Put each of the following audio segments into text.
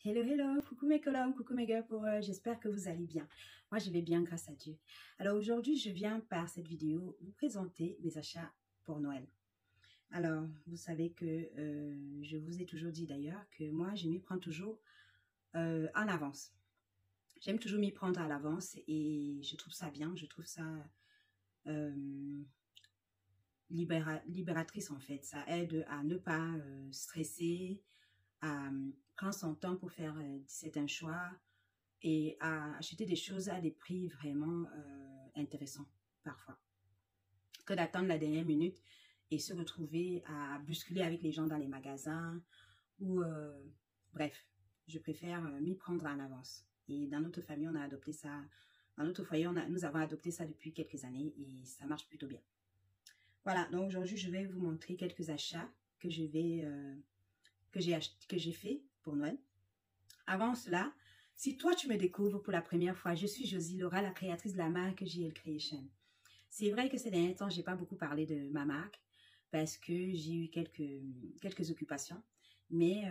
Hello, hello, coucou mes colons, coucou mes girls power, j'espère que vous allez bien. Moi, je vais bien grâce à Dieu. Alors aujourd'hui, je viens par cette vidéo vous présenter mes achats pour Noël. Alors, vous savez que je vous ai toujours dit d'ailleurs que moi, je m'y prends toujours en avance. J'aime toujours m'y prendre à l'avance et je trouve ça bien, je trouve ça libératrice en fait. Ça aide à ne pas stresser, à prendre son temps pour faire certains choix et à acheter des choses à des prix vraiment intéressants parfois. Que d'attendre la dernière minute et se retrouver à bousculer avec les gens dans les magasins ou bref, je préfère m'y prendre en avance. Et dans notre famille, on a adopté ça, dans notre foyer, nous avons adopté ça depuis quelques années et ça marche plutôt bien. Voilà, donc aujourd'hui, je vais vous montrer quelques achats que j'ai fait pour Noël. Avant cela, si toi tu me découvres pour la première fois, je suis Josie Laura, la créatrice de la marque JL Creation. C'est vrai que ces derniers temps, j'ai pas beaucoup parlé de ma marque parce que j'ai eu quelques occupations, mais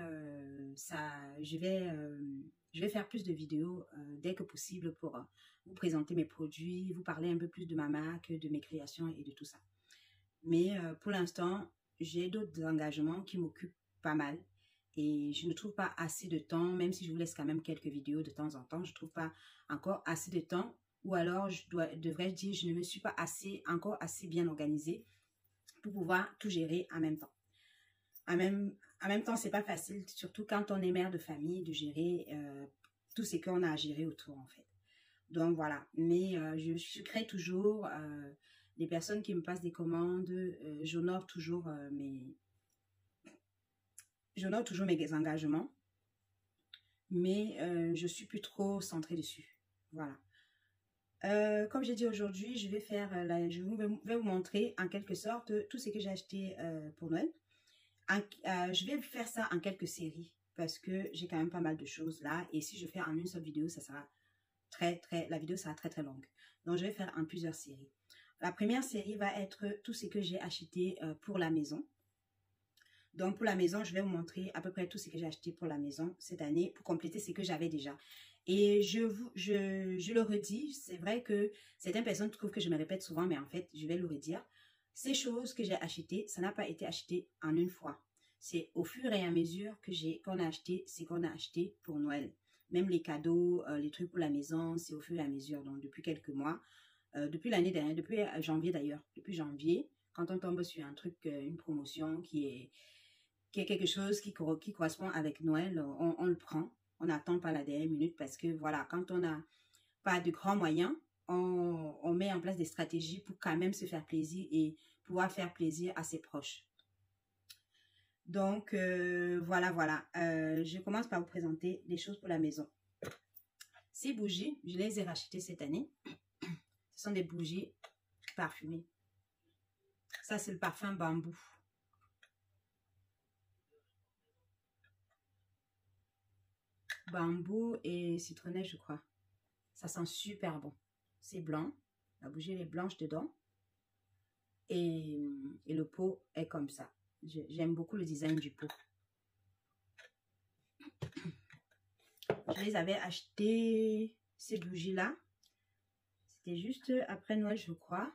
je vais faire plus de vidéos dès que possible pour vous présenter mes produits, vous parler un peu plus de ma marque, de mes créations et de tout ça. Mais pour l'instant, j'ai d'autres engagements qui m'occupent pas mal. Et je ne trouve pas assez de temps, même si je vous laisse quand même quelques vidéos de temps en temps, je ne trouve pas encore assez de temps. Ou alors, devrais-je dire, je ne me suis pas encore assez bien organisée pour pouvoir tout gérer en même temps. En même temps, c'est pas facile, surtout quand on est mère de famille, de gérer tout ce qu'on a à gérer autour, en fait. Donc, voilà. Mais je crée toujours les personnes qui me passent des commandes, j'honore toujours mes engagements, mais je suis plus trop centrée dessus. Voilà. Comme j'ai dit aujourd'hui, je vais vous montrer en quelque sorte tout ce que j'ai acheté pour Noël. Je vais faire ça en quelques séries parce que j'ai quand même pas mal de choses là. Et si je fais en une seule vidéo, ça sera la vidéo sera très longue. Donc, je vais faire en plusieurs séries. La première série va être tout ce que j'ai acheté pour la maison. Donc, pour la maison, je vais vous montrer à peu près tout ce que j'ai acheté pour la maison cette année pour compléter ce que j'avais déjà. Et je le redis, c'est vrai que certaines personnes trouvent que je me répète souvent, mais en fait, je vais le redire. Ces choses que j'ai achetées, ça n'a pas été acheté en une fois. C'est au fur et à mesure qu'on a acheté ce qu'on a acheté pour Noël. Même les cadeaux, les trucs pour la maison, c'est au fur et à mesure. Donc, depuis quelques mois, depuis l'année dernière, depuis janvier d'ailleurs, depuis janvier, quand on tombe sur un truc, une promotion qui est quelque chose qui correspond avec Noël, on le prend. On n'attend pas la dernière minute parce que voilà, quand on n'a pas de grands moyens, on met en place des stratégies pour quand même se faire plaisir et pouvoir faire plaisir à ses proches. Donc, voilà. Je commence par vous présenter les choses pour la maison. Ces bougies, je les ai rachetées cette année. Ce sont des bougies parfumées. Ça, c'est le parfum bambou. Bambou et citronnelle, je crois. Ça sent super bon. C'est blanc. La bougie elle est blanche dedans. Et le pot est comme ça. J'aime beaucoup le design du pot. Je les avais acheté, ces bougies-là. C'était juste après Noël, je crois.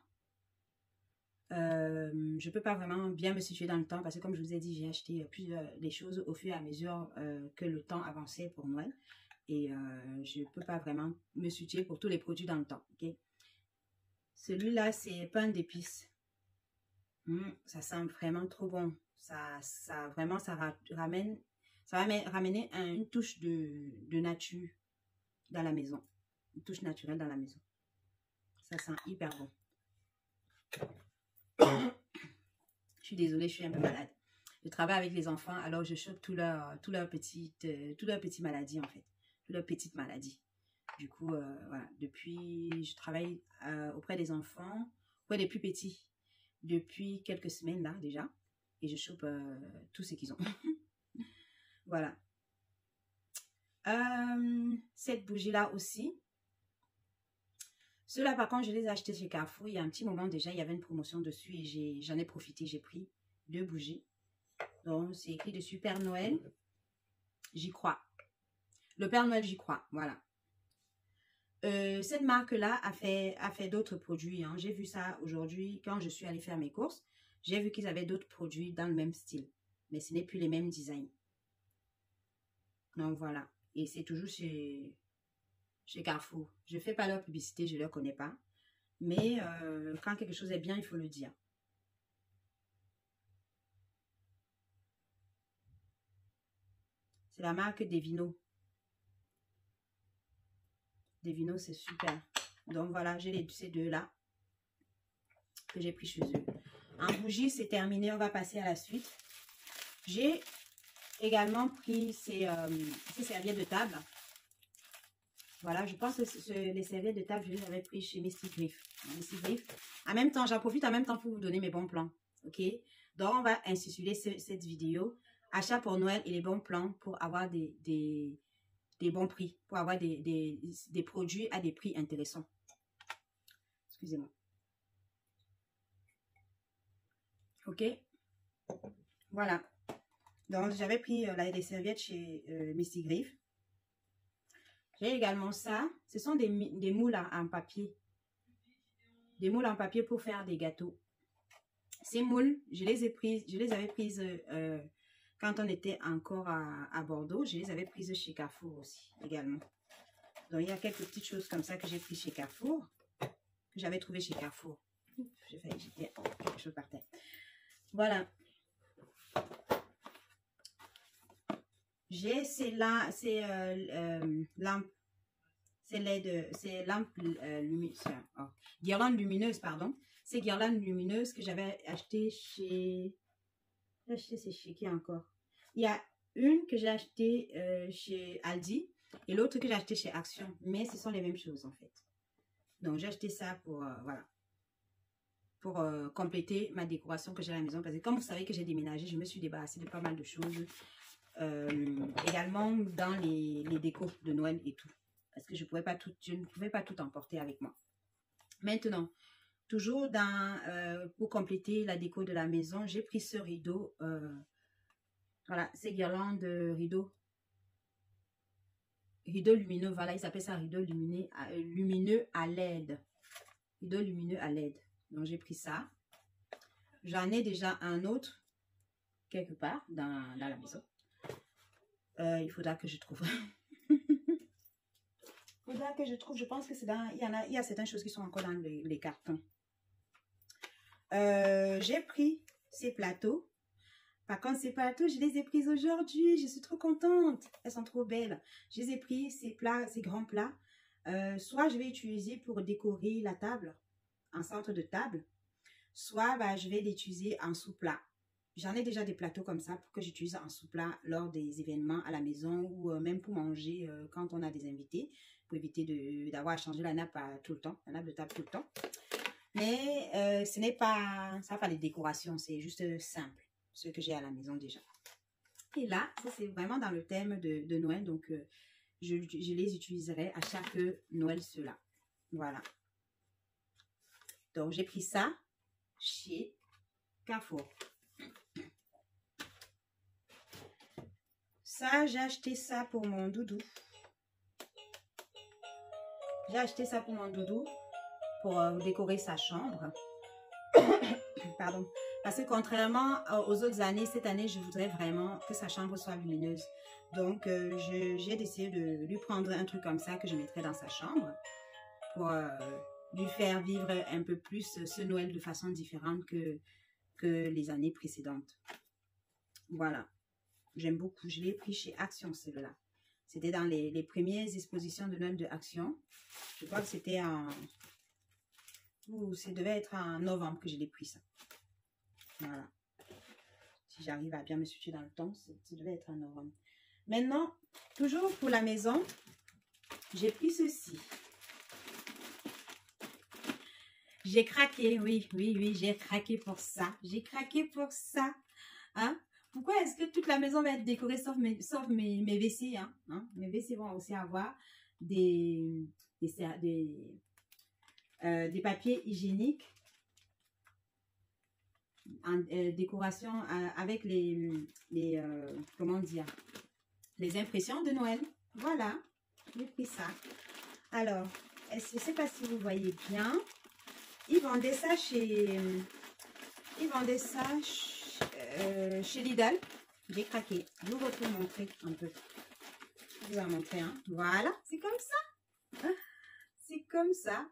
Je peux pas vraiment bien me situer dans le temps parce que comme je vous ai dit, j'ai acheté des choses au fur et à mesure que le temps avançait pour Noël. Et je peux pas vraiment me situer pour tous les produits dans le temps. Okay? Celui-là, c'est pain d'épices. Ça sent vraiment trop bon. Ça va ramener une touche de nature dans la maison. Une touche naturelle dans la maison. Ça sent hyper bon. Je suis désolée, je suis un peu malade. Je travaille avec les enfants, alors je chope toutes leurs petites maladies en fait. Toutes leurs petites maladies. Du coup, voilà. Depuis, je travaille auprès des enfants, auprès des plus petits, depuis quelques semaines là déjà. Et je chope tout ce qu'ils ont. Voilà. Cette bougie-là aussi. Ceux-là, par contre, je les ai achetés chez Carrefour. Il y a un petit moment déjà, il y avait une promotion dessus et j'en ai profité. J'ai pris 2 bougies. Donc, c'est écrit de Super Noël. J'y crois. Le Père Noël, j'y crois, voilà. Cette marque-là a fait d'autres produits. Hein. J'ai vu ça aujourd'hui quand je suis allée faire mes courses. J'ai vu qu'ils avaient d'autres produits dans le même style. Mais ce n'est plus les mêmes designs. Donc voilà. Et c'est toujours chez Carrefour. Je ne fais pas leur publicité, je ne leur connais pas. Mais quand quelque chose est bien, il faut le dire. C'est la marque Devino. Devino, c'est super. Donc voilà, j'ai ces deux-là que j'ai pris chez eux. En bougie, c'est terminé. On va passer à la suite. J'ai également pris ces serviettes de table. Voilà, je pense que les serviettes de table, je les avais pris chez Misty Griff. En même temps, j'en profite en même temps pour vous donner mes bons plans. Ok? Donc, on va intituler cette vidéo achat pour Noël et les bons plans pour avoir des bons prix, pour avoir des produits à des prix intéressants. Excusez-moi. Ok? Voilà. Donc, j'avais pris des serviettes chez Misty Griff. J'ai également ça. Ce sont des moules en papier. Des moules en papier pour faire des gâteaux. Ces moules, je les avais prises quand on était encore à Bordeaux. Je les avais prises chez Carrefour aussi, également. Donc, il y a quelques petites choses comme ça que j'ai pris chez Carrefour. Que j'avais trouvé chez Carrefour. J'ai failli jeter quelque chose par terre. Voilà. J'ai ces lampes. C'est lampes guirlandes lumineuses, pardon. Ces guirlandes lumineuses que j'avais achetées chez... c'est chez qui encore? Il y a une que j'ai achetée chez Aldi et l'autre que j'ai achetée chez Action. Mais ce sont les mêmes choses en fait. Donc j'ai acheté ça pour, voilà. Pour compléter ma décoration que j'ai à la maison. Parce que comme vous savez que j'ai déménagé, je me suis débarrassée de pas mal de choses. Également dans les décos de Noël et tout. Parce que je ne pouvais pas tout emporter avec moi. Maintenant, toujours pour compléter la déco de la maison, j'ai pris ce rideau. Voilà, ces guirlandes de rideau lumineux. Voilà, ils appellent ça rideau lumineux à LED. Rideau lumineux à LED. Donc, j'ai pris ça. J'en ai déjà un autre quelque part dans la maison. Il faudra que je trouve. Je pense que c'est dans... Il y a certaines choses qui sont encore dans les cartons. J'ai pris ces plateaux. Par contre, ces plateaux, je les ai pris aujourd'hui. Je suis trop contente. Elles sont trop belles. Je les ai pris, ces grands plats. Soit je vais utiliser pour décorer la table, en centre de table. Soit je vais l'utiliser en sous-plat. J'en ai déjà des plateaux comme ça pour que j'utilise en sous-plat lors des événements à la maison ou même pour manger quand on a des invités, pour éviter d'avoir à changer la nappe tout le temps, la nappe de table tout le temps. Mais ce n'est pas, ça pas les décorations, c'est juste simple, ce que j'ai à la maison déjà. Et là, ça c'est vraiment dans le thème de Noël, donc je les utiliserai à chaque Noël cela. Voilà. Donc j'ai pris ça chez Carrefour. Ça, j'ai acheté ça pour mon doudou. J'ai acheté ça pour mon doudou pour décorer sa chambre. Pardon. Parce que contrairement aux autres années, cette année, je voudrais vraiment que sa chambre soit lumineuse. Donc, j'ai décidé de lui prendre un truc comme ça que je mettrai dans sa chambre pour lui faire vivre un peu plus ce Noël de façon différente que les années précédentes. Voilà. J'aime beaucoup. Je l'ai pris chez Action, celui-là. C'était dans les premières expositions de Noël de Action. Je crois que c'était en... ça devait être en novembre que je l'ai pris, ça. Voilà. Si j'arrive à bien me situer dans le temps, ça devait être en novembre. Maintenant, toujours pour la maison, j'ai pris ceci. J'ai craqué, oui, j'ai craqué pour ça. J'ai craqué pour ça. Hein? Pourquoi est-ce que toute la maison va être décorée sauf mes WC, hein? Mes WC vont aussi avoir des papiers hygiéniques en décoration avec comment dire, les impressions de Noël. Voilà, j'ai pris ça. Alors, je ne sais pas si vous voyez bien. Ils vendaient ça chez... chez Lidl. J'ai craqué. Je vous vais vous montrer un peu. Je vous en montrer, hein. Voilà, c'est comme ça. C'est comme ça.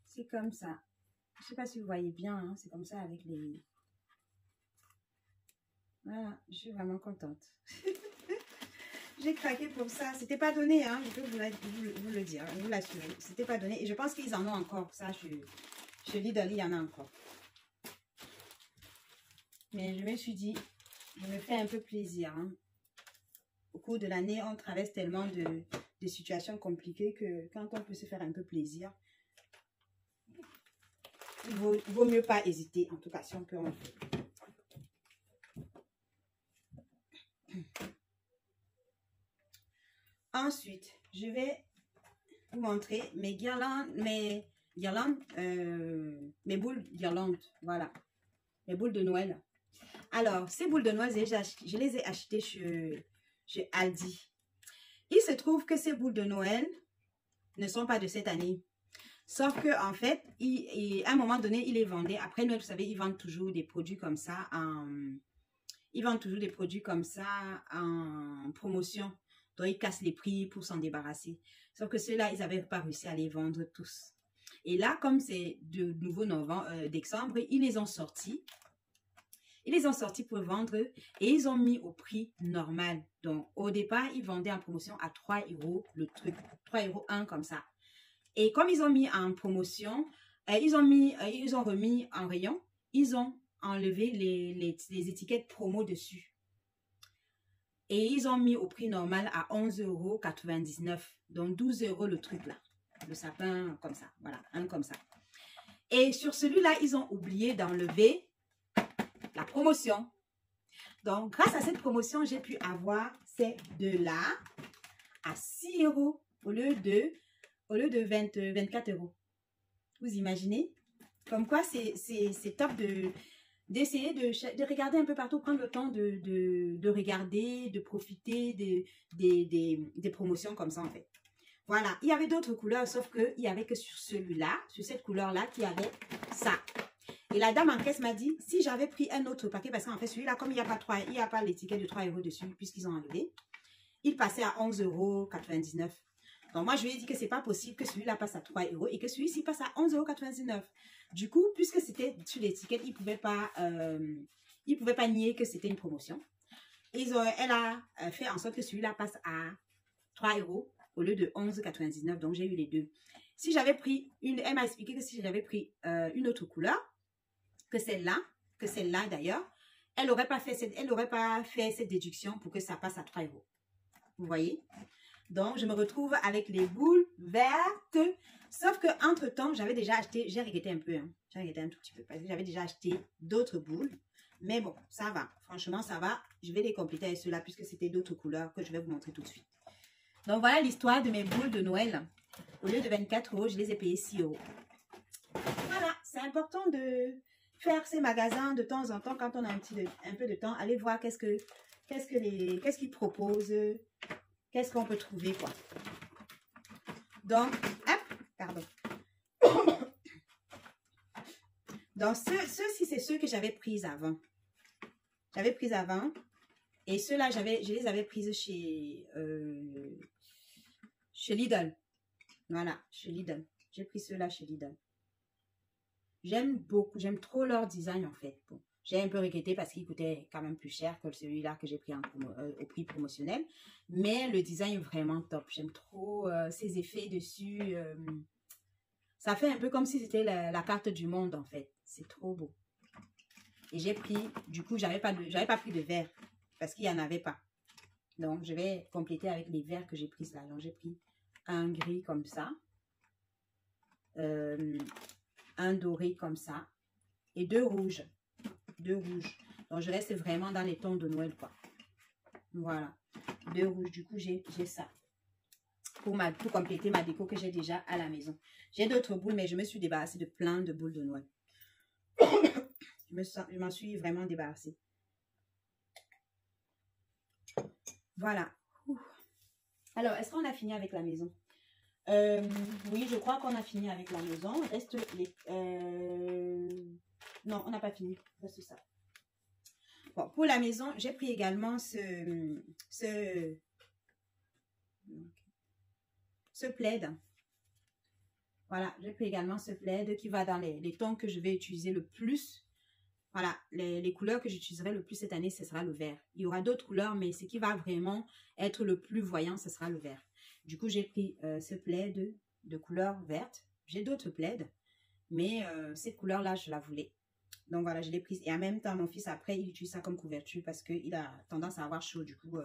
C'est comme ça. Je ne sais pas si vous voyez bien, hein. C'est comme ça avec les... Voilà, je suis vraiment contente. J'ai craqué pour ça. C'était pas donné, hein. Je peux vous le dire, vous l'assurer. C'était pas donné. Et je pense qu'ils en ont encore. Ça, je lis dans il y en a encore. Mais je me suis dit, je me fais un peu plaisir, hein. Au cours de l'année, on traverse tellement de situations compliquées que quand on peut se faire un peu plaisir, il vaut mieux pas hésiter. En tout cas, si on peut, on fait. Ensuite, je vais vous montrer mes guirlandes, mes boules guirlandes. Voilà, mes boules de Noël. Alors, ces boules de Noël, je les ai achetées chez Aldi. Il se trouve que ces boules de Noël ne sont pas de cette année. Sauf que en fait, à un moment donné, ils les vendaient. Après Noël, vous savez, ils vendent toujours des produits comme ça en promotion. Donc, ils cassent les prix pour s'en débarrasser. Sauf que ceux-là, ils n'avaient pas réussi à les vendre tous. Et là, comme c'est de nouveau décembre, ils les ont sortis. Ils les ont sortis pour vendre et ils ont mis au prix normal. Donc, au départ, ils vendaient en promotion à 3 € le truc. 3 € un comme ça. Et comme ils ont mis en promotion, ils ont remis en rayon, ils ont enlevé les étiquettes promo dessus. Et ils ont mis au prix normal à 11,99 €. Donc 12 € le truc là. Le sapin comme ça. Voilà, un comme ça. Et sur celui-là, ils ont oublié d'enlever la promotion. Donc grâce à cette promotion, j'ai pu avoir ces deux-là à 6 € au lieu de 24 €. Vous imaginez? Comme quoi, c'est top d'essayer de regarder un peu partout, prendre le temps de regarder, de profiter des promotions comme ça en fait. Voilà, il y avait d'autres couleurs, sauf qu'il n'y avait que sur celui-là, sur cette couleur-là, qu'il y avait ça. Et la dame en caisse m'a dit, si j'avais pris un autre paquet, parce qu'en fait celui-là, comme il n'y a pas l'étiquette de 3 € dessus, puisqu'ils ont enlevé, il passait à 11,99 €. Donc, moi, je lui ai dit que c'est pas possible que celui-là passe à 3 € et que celui-ci passe à 11,99 €. Du coup, puisque c'était sur l'étiquette, il ne pouvait pas nier que c'était une promotion. Elle a fait en sorte que celui-là passe à 3 € au lieu de 11,99 €. Donc, j'ai eu les deux. Si j'avais pris elle m'a expliqué que si j'avais pris une autre couleur, que celle-là d'ailleurs, elle n'aurait pas fait cette déduction pour que ça passe à 3 €. Vous voyez? Donc, je me retrouve avec les boules vertes. Sauf que entre temps, j'avais déjà acheté, j'ai regretté un peu. Hein, j'ai regretté un tout petit peu parce que j'avais déjà acheté d'autres boules. Mais bon, ça va. Franchement, ça va. Je vais les compléter avec ceux-là puisque c'était d'autres couleurs que je vais vous montrer tout de suite. Donc, voilà l'histoire de mes boules de Noël. Au lieu de 24 €, je les ai payées 6 €. Voilà, c'est important de faire ces magasins de temps en temps quand on a un peu de temps. Allez voir qu'est-ce qu'ils proposent. Qu'est-ce qu'on peut trouver, quoi. Donc, hop, pardon. Donc, ceux-ci, c'est ceux que j'avais pris avant. J'avais pris avant. Et ceux-là, je les avais prises chez Lidl. Voilà, chez Lidl. J'ai pris ceux-là chez Lidl. J'aime trop leur design, en fait. Bon. J'ai un peu regretté parce qu'il coûtait quand même plus cher que celui-là que j'ai pris au prix promotionnel. Mais le design est vraiment top. J'aime trop ces effets dessus. Ça fait un peu comme si c'était la carte du monde en fait. C'est trop beau. Et j'ai pris, du coup, j'avais pas pris de vert parce qu'il n'y en avait pas. Donc, je vais compléter avec les verts que j'ai pris là. Donc, j'ai pris un gris comme ça. Un doré comme ça. Et deux rouges. Donc, je reste vraiment dans les tons de Noël, quoi. Voilà. Deux rouges. Du coup, j'ai ça. Pour compléter ma déco que j'ai déjà à la maison. J'ai d'autres boules, mais je me suis débarrassée de plein de boules de Noël. Je m'en suis vraiment débarrassée. Voilà. Ouh. Alors, est-ce qu'on a fini avec la maison? Oui, je crois qu'on a fini avec la maison. Il reste les... Non, on n'a pas fini. C'est ça. Bon, pour la maison, j'ai pris également ce plaid. Voilà, j'ai pris également ce plaid qui va dans les tons que je vais utiliser le plus. Voilà, les couleurs que j'utiliserai le plus cette année, ce sera le vert. Il y aura d'autres couleurs, mais ce qui va vraiment être le plus voyant, ce sera le vert. Du coup, j'ai pris ce plaid de couleur verte. J'ai d'autres plaids, mais cette couleur-là, je la voulais. Donc voilà, je l'ai prise. Et en même temps, mon fils, après, il utilise ça comme couverture parce qu'il a tendance à avoir chaud. Du coup,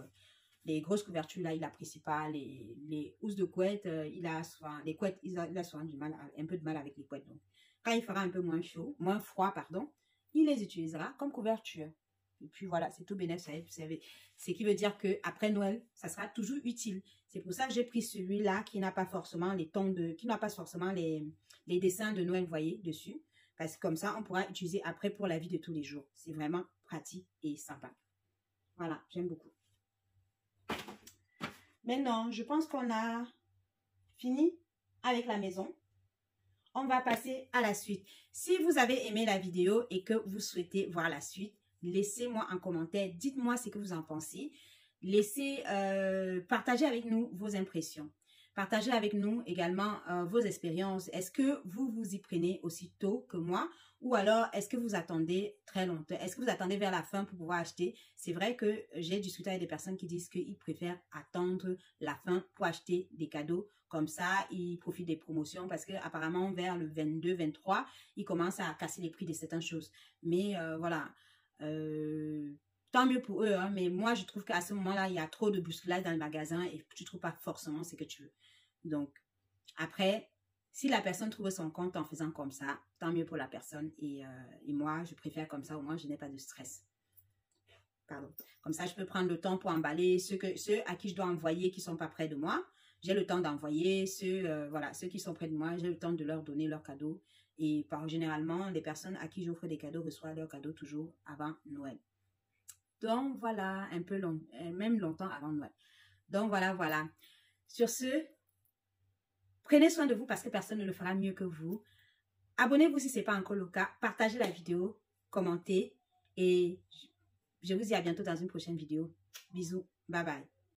les grosses couvertures, là, il n'apprécie pas. Les housses de couette, il a souvent, les couettes, il a souvent un peu de mal avec les couettes. Donc, quand il fera un peu moins chaud, moins froid, pardon, il les utilisera comme couverture. Et puis voilà, c'est tout bénéfice. Vous savez, ce qui veut dire qu'après Noël, ça sera toujours utile. C'est pour ça que j'ai pris celui-là qui n'a pas forcément les tons de, qui n'a pas forcément les dessins de Noël, vous voyez, dessus. Parce que comme ça, on pourra utiliser après pour la vie de tous les jours. C'est vraiment pratique et sympa. Voilà, j'aime beaucoup. Maintenant, je pense qu'on a fini avec la maison. On va passer à la suite. Si vous avez aimé la vidéo et que vous souhaitez voir la suite, laissez-moi un commentaire. Dites-moi ce que vous en pensez. Partagez avec nous vos impressions. Partagez avec nous également vos expériences. Est-ce que vous vous y prenez aussi tôt que moi? Ou alors, est-ce que vous attendez très longtemps? Est-ce que vous attendez vers la fin pour pouvoir acheter? C'est vrai que j'ai discuté avec des personnes qui disent qu'ils préfèrent attendre la fin pour acheter des cadeaux. Comme ça, ils profitent des promotions parce que apparemment vers le 22, 23, ils commencent à casser les prix de certaines choses. Mais voilà, tant mieux pour eux. Hein, mais moi, je trouve qu'à ce moment-là, il y a trop de bousculades dans le magasin et tu ne trouves pas forcément ce que tu veux. Donc, après, si la personne trouve son compte en faisant comme ça, tant mieux pour la personne. Et moi, je préfère comme ça, au moins, je n'ai pas de stress. Pardon. Comme ça, je peux prendre le temps pour emballer ceux à qui je dois envoyer qui ne sont pas près de moi. J'ai le temps d'envoyer voilà, ceux qui sont près de moi. J'ai le temps de leur donner leurs cadeaux. Et généralement, les personnes à qui j'offre des cadeaux reçoivent leurs cadeaux toujours avant Noël. Donc, voilà, un peu long, même longtemps avant Noël. Donc, voilà. Sur ce, prenez soin de vous parce que personne ne le fera mieux que vous. Abonnez-vous si ce n'est pas encore le cas. Partagez la vidéo, commentez et je vous dis à bientôt dans une prochaine vidéo. Bisous, bye bye.